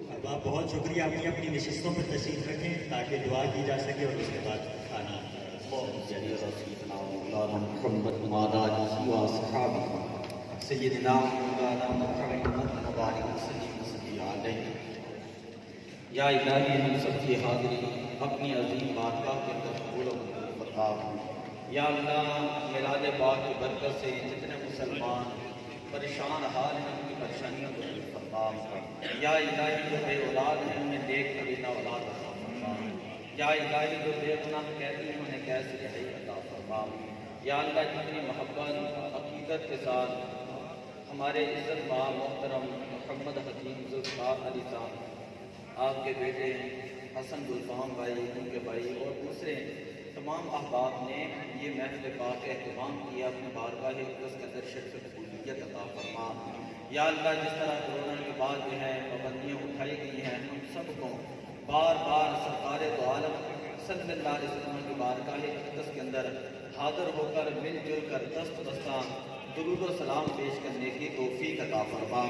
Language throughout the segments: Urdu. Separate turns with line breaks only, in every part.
اب آپ بہت شکریہ، اپنی اپنی نشستوں پر تشریف رکھیں تاکہ دعا کی جا سکے اور اس کے بعد کھانا
سیدنا مولانا محمد مبارک وسلم علیہ۔ یا الہی ہم سب کی حاضری اپنی عظیم بارگاہ کے اندر قبول و منظور فرما۔ یا اللہ میلاد پاک کی برکت سے جتنے مسلمان پریشان حال ہیں ان کی پریشانیوں کو دور فرما۔ یا الہی جو بے اولاد ہیں انہیں دیکھ کر بنا اولاد عطا فرما۔ یا الہی جو بے گناہ قیدی ہیں انہیں قید سے رہائی عطا فرما۔ یا اللہ جتنی محبت عقیدت کے ساتھ ہمارے عزت مآب محترم محمد حکیم ذوالفقار علی صاحب آپ کے بیٹے حسن گلفام بھائی، ان کے بھائی اور دوسرے تمام احباب نے یہ محفل پاک کا اہتمام کیا، اپنے بارگاہ اقدس کے اندر شرف قبولیت عطا فرما۔ یا اللہ جس طرح کورونا کے بعد جو ہے پابندیاں اٹھائی گئی ہیں، ہم سب کو بار بار سرکار دو عالم صلی اللہ علیہ وسلم کی بارگاہ اقدس کے اندر حاضر ہو کر مل جل کر دست دستاں درود و سلام پیش کرنے کی توفیق عطا فرما۔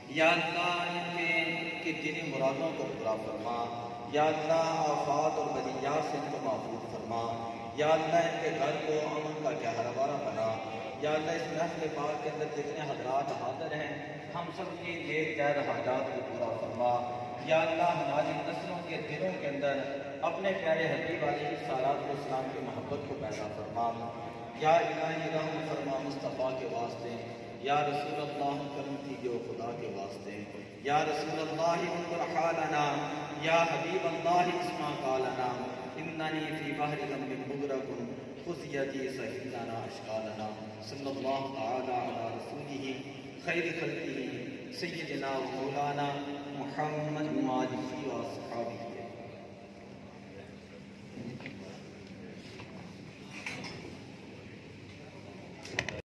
یا اللہ ان کے دینی مرادوں کو پورا فرما۔ یا اللہ آفات اور بلیات سے ان کو محفوظ فرما۔ یا اللہ ان کے گھر کو امن کا گہوارہ بنا۔ یا اللہ اس محفل پاک کے اندر جتنے حضرات حاضر ہیں ہم سب کی نیک جائز حاجات کو پورا فرما۔ یا اللہ ہماری نسلوں کے دلوں کے اندر اپنے پیارے حبیب علیہ الصلوۃ والسلام کی محبت کو پیدا فرما۔ یا الہی رحم فرما مصطفیٰ کے واسطے۔ یا رسول اللہ کرم کیجو خدا کے واسطے۔ یا رسول اللہ انظر حالنا، یا حبیب اللہ اسمع قالنا، اننی فی بحر غم مغرق خذ یدی سہل لنا اشکالنا۔ صلی اللہ تعالی علی رسولہ خیر خلقہ سیدنا و مولانا محمد و آلہ و اصحابہ۔